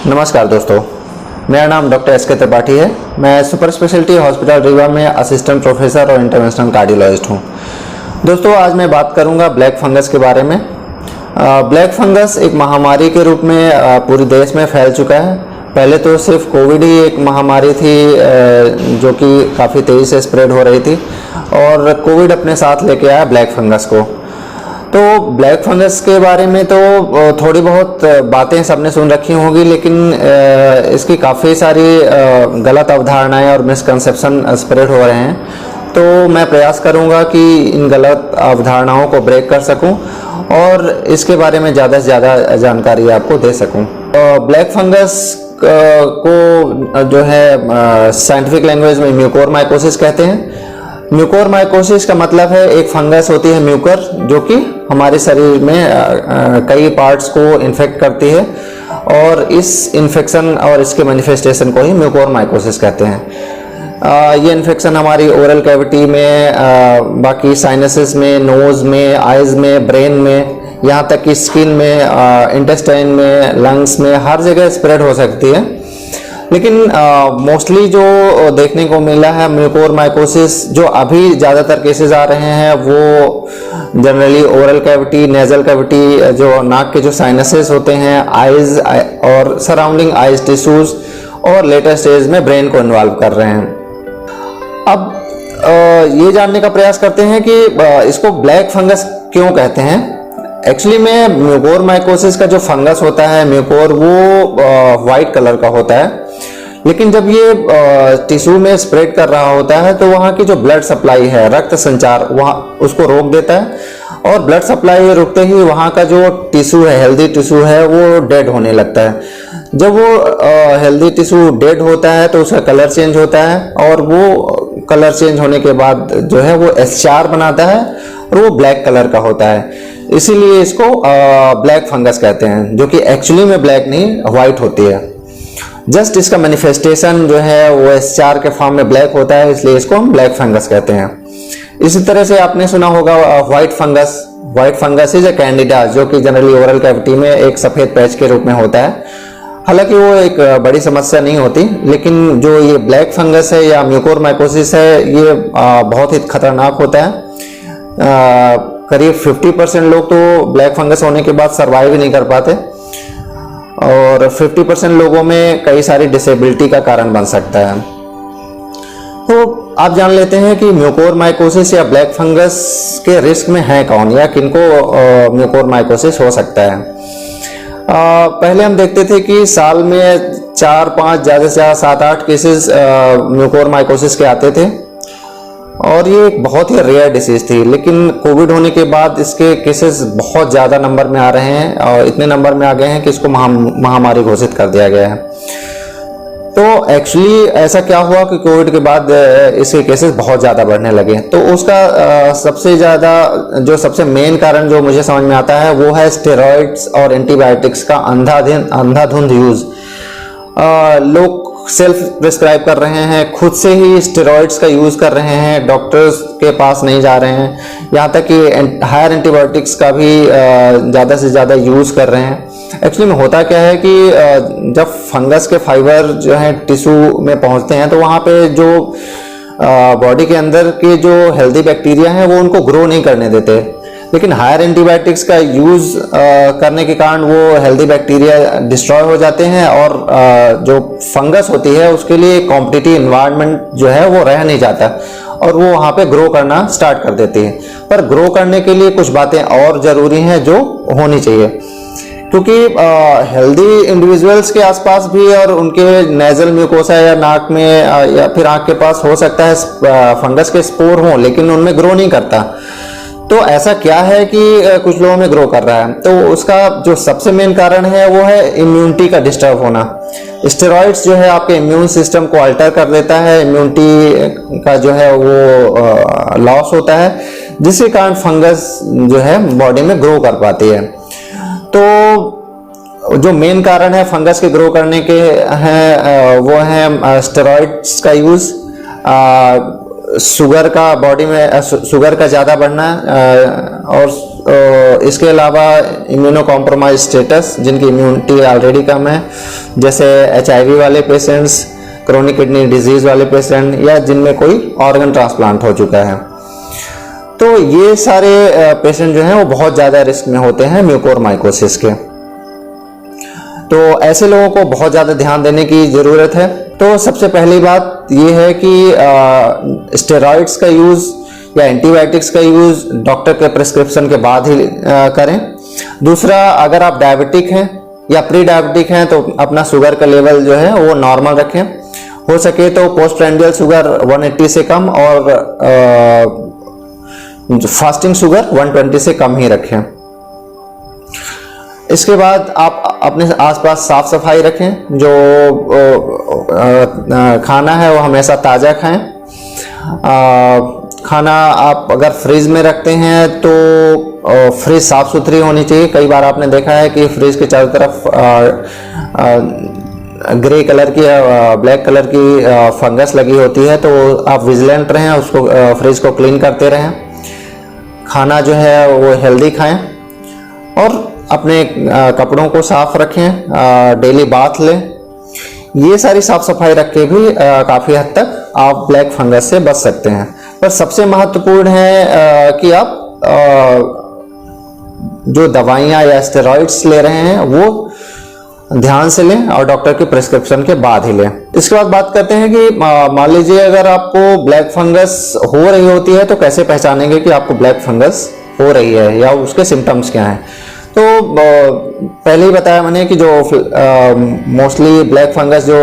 नमस्कार दोस्तों, मेरा नाम डॉक्टर एस.के. त्रिपाठी है। मैं सुपर स्पेशलिटी हॉस्पिटल रीवा में असिस्टेंट प्रोफेसर और इंटरवेंशनल कार्डियोलॉजिस्ट हूँ। दोस्तों, आज मैं बात करूँगा ब्लैक फंगस के बारे में। ब्लैक फंगस एक महामारी के रूप में पूरे देश में फैल चुका है। पहले तो सिर्फ कोविड ही एक महामारी थी जो कि काफ़ी तेज़ी से स्प्रेड हो रही थी, और कोविड अपने साथ लेके आया ब्लैक फंगस को। तो ब्लैक फंगस के बारे में तो थोड़ी बहुत बातें सबने सुन रखी होंगी, लेकिन इसकी काफ़ी सारी गलत अवधारणाएं और मिसकंसेप्शन स्प्रेड हो रहे हैं। तो मैं प्रयास करूंगा कि इन गलत अवधारणाओं को ब्रेक कर सकूं और इसके बारे में ज़्यादा से ज़्यादा जानकारी आपको दे सकूं। ब्लैक फंगस को जो है साइंटिफिक लैंग्वेज में म्यूकोरमाइकोसिस कहते हैं। म्यूकोरमाइकोसिस का मतलब है एक फंगस होती है म्यूकर, जो कि हमारे शरीर में कई पार्ट्स को इन्फेक्ट करती है, और इस इन्फेक्शन और इसके मैनिफेस्टेशन को ही म्यूकोरमाइकोसिस कहते हैं। ये इन्फेक्शन हमारी ओरल कैविटी में, बाकी साइनसेस में, नोज में, आइज में, ब्रेन में, यहाँ तक कि स्किन में, इंटेस्टाइन में, लंग्स में, हर जगह स्प्रेड हो सकती है। लेकिन मोस्टली जो देखने को मिला है म्यूकोरमाइकोसिस, जो अभी ज़्यादातर केसेस आ रहे हैं, वो generally oral cavity, nasal cavity, जो नाक के जो साइनसेस होते हैं, आइज और सराउंडिंग आइज टिश्यूज, और लेटर स्टेज में ब्रेन को इन्वॉल्व कर रहे हैं। अब ये जानने का प्रयास करते हैं कि इसको ब्लैक फंगस क्यों कहते हैं। एक्चुअली में म्यूकोरमाइकोसिस का जो फंगस होता है म्यूकोर, वो वाइट कलर का होता है, लेकिन जब ये टिश्यू में स्प्रेड कर रहा होता है तो वहाँ की जो ब्लड सप्लाई है, रक्त संचार, वहाँ उसको रोक देता है, और ब्लड सप्लाई रुकते ही वहाँ का जो टिश्यू है, हेल्दी टिश्यू है, वो डेड होने लगता है। जब वो हेल्दी टिश्यू डेड होता है तो उसका कलर चेंज होता है, और वो कलर चेंज होने के बाद जो है वो एस्चार बनाता है, और वो ब्लैक कलर का होता है। इसीलिए इसको ब्लैक फंगस कहते हैं, जो कि एक्चुअली में ब्लैक नहीं, व्हाइट होती है। जस्ट इसका मैनिफेस्टेशन जो है वो एस्चार के फॉर्म में ब्लैक होता है, इसलिए इसको हम ब्लैक फंगस कहते हैं। इसी तरह से आपने सुना होगा white fungus. White fungus is a Candida, जो कि जनरली ओरल कैविटी में एक सफेद पैच के रूप में होता है। हालांकि वो एक बड़ी समस्या नहीं होती, लेकिन जो ये ब्लैक फंगस है या म्यूकोरमाइकोसिस है, ये बहुत ही खतरनाक होता है। करीब 50% लोग तो ब्लैक फंगस होने के बाद सर्वाइव ही नहीं कर पाते, और 50% लोगों में कई सारी डिसेबिलिटी का कारण बन सकता है। तो आप जान लेते हैं कि म्यूकोरमाइकोसिस या ब्लैक फंगस के रिस्क में है कौन, या किनको म्यूकोरमाइकोसिस हो सकता है। पहले हम देखते थे कि साल में 4-5, ज़्यादा से ज़्यादा 7-8 केसेस म्यूकोरमाइकोसिस के आते थे, और ये एक बहुत ही रेयर डिसीज थी। लेकिन कोविड होने के बाद इसके केसेस बहुत ज़्यादा नंबर में आ रहे हैं, और इतने नंबर में आ गए हैं कि इसको महामारी घोषित कर दिया गया है। तो एक्चुअली ऐसा क्या हुआ कि कोविड के बाद इसके केसेस बहुत ज़्यादा बढ़ने लगे। तो उसका सबसे ज़्यादा जो सबसे मेन कारण जो मुझे समझ में आता है, वो है स्टेरॉइड्स और एंटीबायोटिक्स का अंधाधुंध यूज़। लोग सेल्फ प्रिस्क्राइब कर रहे हैं, खुद से ही स्टेरॉइड्स का यूज़ कर रहे हैं, डॉक्टर्स के पास नहीं जा रहे हैं, यहाँ तक कि हायर एंटीबायोटिक्स का भी ज़्यादा से ज़्यादा यूज़ कर रहे हैं। एक्चुअली में होता क्या है कि जब फंगस के फाइबर जो है टिश्यू में पहुँचते हैं, तो वहाँ पे जो बॉडी के अंदर के जो हेल्दी बैक्टीरिया हैं, वो उनको ग्रो नहीं करने देते। लेकिन हायर एंटीबायोटिक्स का यूज़ करने के कारण वो हेल्दी बैक्टीरिया डिस्ट्रॉय हो जाते हैं, और जो फंगस होती है उसके लिए कॉम्पिटिटिव इन्वायरमेंट जो है वो रह नहीं जाता, और वो वहाँ पे ग्रो करना स्टार्ट कर देती है। पर ग्रो करने के लिए कुछ बातें और ज़रूरी हैं जो होनी चाहिए, क्योंकि हेल्दी इंडिविजुअल्स के आसपास भी और उनके नेजल म्यूकोसा या नाक में या फिर आँख के पास हो सकता है फंगस के स्पोर हों, लेकिन उनमें ग्रो नहीं करता। तो ऐसा क्या है कि कुछ लोगों में ग्रो कर रहा है? तो उसका जो सबसे मेन कारण है वो है इम्यूनिटी का डिस्टर्ब होना। स्टेरॉइड्स जो है आपके इम्यून सिस्टम को अल्टर कर देता है, इम्यूनिटी का जो है वो लॉस होता है, जिसके कारण फंगस जो है बॉडी में ग्रो कर पाती है। तो जो मेन कारण है फंगस के ग्रो करने के हैं वो है स्टेरॉइड्स का यूज़, शुगर का बॉडी में शुगर का ज़्यादा बढ़ना, और इसके अलावा इम्यूनो कॉम्प्रोमाइज स्टेटस, जिनकी इम्यूनिटी ऑलरेडी कम है, जैसे HIV वाले पेशेंट्स, क्रोनिक किडनी डिजीज वाले पेशेंट, या जिनमें कोई ऑर्गन ट्रांसप्लांट हो चुका है। तो ये सारे पेशेंट जो हैं वो बहुत ज़्यादा रिस्क में होते हैं म्यूकोरमाइकोसिस के। तो ऐसे लोगों को बहुत ज़्यादा ध्यान देने की ज़रूरत है। तो सबसे पहली बात ये है कि स्टेरॉइड्स का यूज़ या एंटीबायोटिक्स का यूज़ डॉक्टर के प्रिस्क्रिप्शन के बाद ही करें। दूसरा, अगर आप डायबिटिक हैं या प्री डायबिटिक हैं तो अपना शुगर का लेवल जो है वो नॉर्मल रखें। हो सके तो पोस्ट प्रेंडियल शुगर 180 से कम और फास्टिंग शुगर 120 से कम ही रखें। इसके बाद आप अपने आसपास साफ सफाई रखें। जो खाना है वो हमेशा ताज़ा खाएं। खाना आप अगर फ्रिज में रखते हैं तो फ्रिज साफ सुथरी होनी चाहिए। कई बार आपने देखा है कि फ्रिज के चारों तरफ ग्रे कलर की ब्लैक कलर की फंगस लगी होती है, तो आप विजिलेंट रहें, उसको फ्रिज को क्लीन करते रहें। खाना जो है वो हेल्दी खाएं और अपने कपड़ों को साफ रखें, डेली बाथ लें। ये सारी साफ सफाई रख के भी काफ़ी हद तक आप ब्लैक फंगस से बच सकते हैं। पर सबसे महत्वपूर्ण है कि आप जो दवाइयाँ या स्टेरॉइड्स ले रहे हैं वो ध्यान से लें और डॉक्टर की प्रिस्क्रिप्शन के बाद ही लें। इसके बाद बात करते हैं कि मान लीजिए अगर आपको ब्लैक फंगस हो रही होती है तो कैसे पहचानेंगे कि आपको ब्लैक फंगस हो रही है या उसके सिम्टम्स क्या हैं। तो पहले ही बताया मैंने कि जो मोस्टली ब्लैक फंगस जो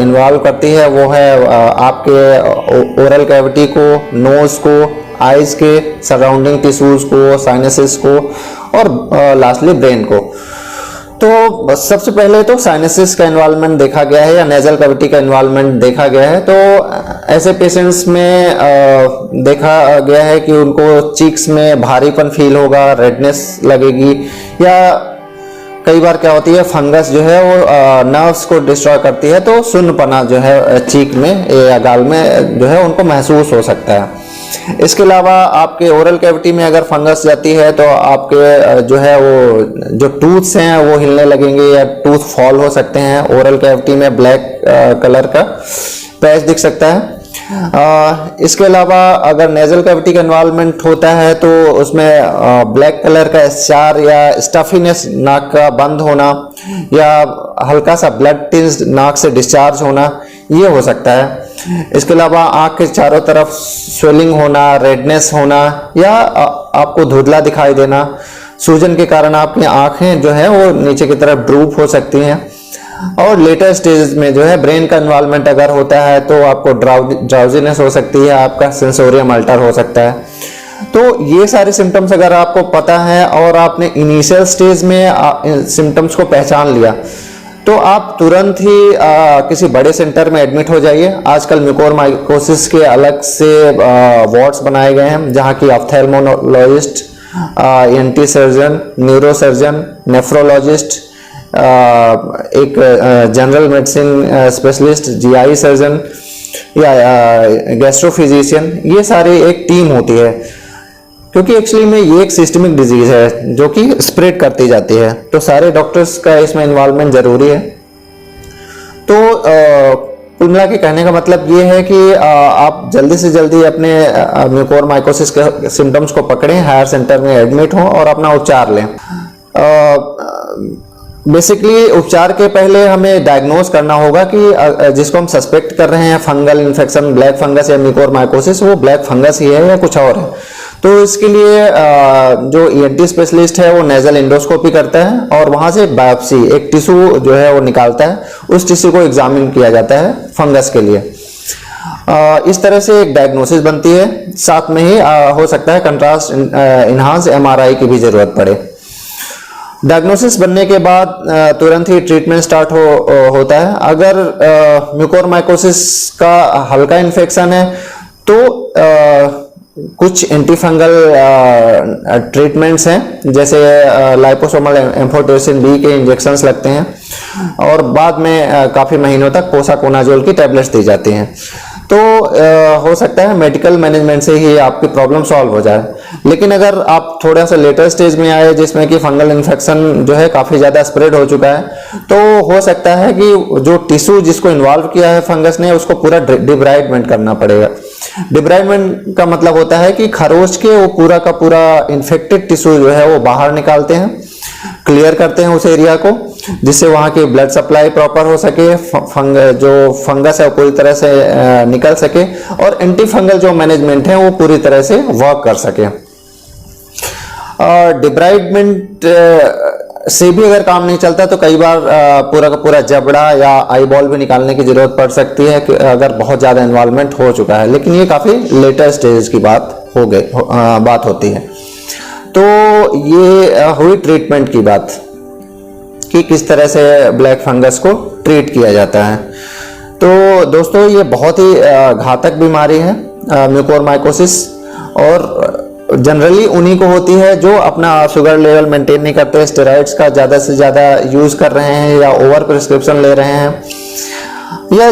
इन्वॉल्व करती है वो है आपके ओरल कैविटी को, नोज को, आइज के सराउंडिंग टिश्यूज को, साइनसेस को और लास्टली ब्रेन को। तो सबसे पहले तो साइनसेस का इन्वॉल्वमेंट देखा गया है या नेजल कैविटी का इन्वॉल्वमेंट देखा गया है। तो ऐसे पेशेंट्स में देखा गया है कि उनको चीक्स में भारीपन फील होगा, रेडनेस लगेगी, या कई बार क्या होती है फंगस जो है वो नर्व्स को डिस्ट्रॉय करती है, तो सुन्नपना जो है चीक में या गाल में जो है उनको महसूस हो सकता है। इसके अलावा आपके ओरल कैविटी में अगर फंगस जाती है तो आपके जो है वो जो टूथ्स हैं वो हिलने लगेंगे या टूथ फॉल हो सकते हैं। ओरल कैविटी में ब्लैक कलर का पैच दिख सकता है। इसके अलावा अगर नेजल कैविटी का इन्वॉल्वमेंट होता है तो उसमें ब्लैक कलर का स्चार या स्टफीनेस नाक का बंद होना या हल्का सा ब्लड टिंज्ड नाक से डिस्चार्ज होना, ये हो सकता है। इसके अलावा आँख के चारों तरफ स्वेलिंग होना, रेडनेस होना या आपको धुंधला दिखाई देना, सूजन के कारण आपकी आँखें जो है वो नीचे की तरफ ड्रूप हो सकती हैं। और लेटर स्टेज में जो है ब्रेन का इन्वॉल्वमेंट अगर होता है तो आपको ड्राउजीनेस हो सकती है, आपका सेंसोरियम अल्टर हो सकता है। तो ये सारे सिम्टम्स अगर आपको पता है और आपने इनिशियल स्टेज में सिम्टम्स को पहचान लिया तो आप तुरंत ही किसी बड़े सेंटर में एडमिट हो जाइए। आजकल म्यूकोरमाइकोसिस के अलग से वार्ड्स बनाए गए हैं जहाँ की ophthalmologist, ENT surgeon, neurosurgeon, nephrologist, एक general medicine specialist, GI surgeon या गैस्ट्रोफिजिशियन, ये सारे एक टीम होती है। क्योंकि एक्चुअली में ये एक सिस्टमिक डिजीज है जो कि स्प्रेड करती जाती है, तो सारे डॉक्टर्स का इसमें इन्वॉल्वमेंट जरूरी है। तो कुल मिला के कहने का मतलब ये है कि आप जल्दी से जल्दी अपने म्यूकोरमाइकोसिस के सिम्टम्स को पकड़ें, हायर सेंटर में एडमिट हों और अपना उपचार लें। बेसिकली उपचार के पहले हमें डायग्नोज करना होगा कि जिसको हम सस्पेक्ट कर रहे हैं फंगल इन्फेक्शन, ब्लैक फंगस या म्यूकोरमाइकोसिस, वो ब्लैक फंगस ही है या कुछ और है। तो इसके लिए जो ENT स्पेशलिस्ट है वो नेजल एंडोस्कोपी करता है और वहाँ से बायोप्सी, एक टिश्यू जो है वो निकालता है, उस टिश्यू को एग्जामिन किया जाता है फंगस के लिए। इस तरह से एक डायग्नोसिस बनती है। साथ में ही हो सकता है कंट्रास्ट इन्हांस MRI की भी जरूरत पड़े। डायग्नोसिस बनने के बाद तुरंत ही ट्रीटमेंट स्टार्ट होता है। अगर म्यूकोरमाइकोसिस का हल्का इन्फेक्शन है तो कुछ एंटीफंगल ट्रीटमेंट्स हैं, जैसे लाइपोसोमल एम्फोटेरिसिन B के इंजेक्शंस लगते हैं और बाद में काफ़ी महीनों तक पोसाकोनाजोल की टैबलेट्स दी जाती हैं। तो हो सकता है मेडिकल मैनेजमेंट से ही आपकी प्रॉब्लम सॉल्व हो जाए। लेकिन अगर आप थोड़ा सा लेटर स्टेज में आए जिसमें कि फंगल इन्फेक्शन जो है काफ़ी ज़्यादा स्प्रेड हो चुका है, तो हो सकता है कि जो टिश्यू जिसको इन्वॉल्व किया है फंगस ने उसको पूरा डिब्राइडमेंट करना पड़ेगा। डिब्राइडमेंट का मतलब होता है कि खरोच के वो पूरा का पूरा इन्फेक्टेड टिश्यू जो है वो बाहर निकालते हैं, क्लियर करते हैं उस एरिया को, जिससे वहाँ की ब्लड सप्लाई प्रॉपर हो सके, जो फंगस है वो पूरी तरह से निकल सके और एंटी फंगल जो मैनेजमेंट है वो पूरी तरह से वर्क कर सके। डिब्राइडमेंट से भी अगर काम नहीं चलता तो कई बार पूरा का पूरा जबड़ा या आई बॉल भी निकालने की जरूरत पड़ सकती है कि अगर बहुत ज़्यादा इन्वॉल्वमेंट हो चुका है, लेकिन ये काफ़ी लेटर स्टेज की बात होती है। तो ये हुई ट्रीटमेंट की बात कि किस तरह से ब्लैक फंगस को ट्रीट किया जाता है। तो दोस्तों ये बहुत ही घातक बीमारी है म्यूकोरमाइकोसिस, और जनरली उन्हीं को होती है जो अपना शुगर लेवल मेंटेन नहीं करते, स्टेरॉइड्स का ज़्यादा से ज़्यादा यूज़ कर रहे हैं या ओवर प्रिस्क्रिप्शन ले रहे हैं, या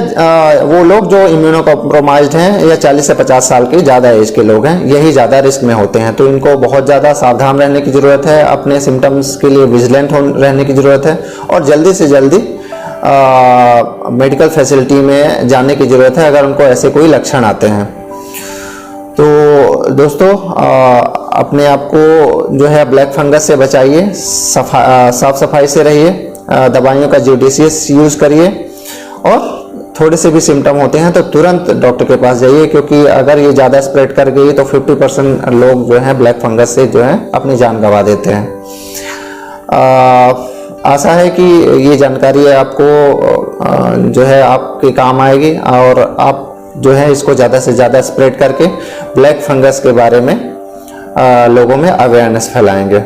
वो लोग जो इम्यूनो कॉम्प्रोमाइज्ड हैं या 40 से 50 साल के ज़्यादा एज के लोग हैं, यही ज़्यादा रिस्क में होते हैं। तो इनको बहुत ज़्यादा सावधान रहने की ज़रूरत है, अपने सिम्टम्स के लिए विजिलेंट रहने की ज़रूरत है और जल्दी से जल्दी मेडिकल फैसिलिटी में जाने की ज़रूरत है अगर उनको ऐसे कोई लक्षण आते हैं। तो दोस्तों अपने आप को जो है ब्लैक फंगस से बचाइए, साफ सफाई से रहिए, दवाइयों का जुडिशियस यूज़ करिए और थोड़े से भी सिम्टम होते हैं तो तुरंत डॉक्टर के पास जाइए, क्योंकि अगर ये ज़्यादा स्प्रेड कर गई तो 50% लोग जो हैं ब्लैक फंगस से जो है अपनी जान गंवा देते हैं। आशा है कि ये जानकारी आपको जो है आपके काम आएगी और आप जो है इसको ज़्यादा से ज़्यादा स्प्रेड करके ब्लैक फंगस के बारे में लोगों में अवेयरनेस फैलाएंगे।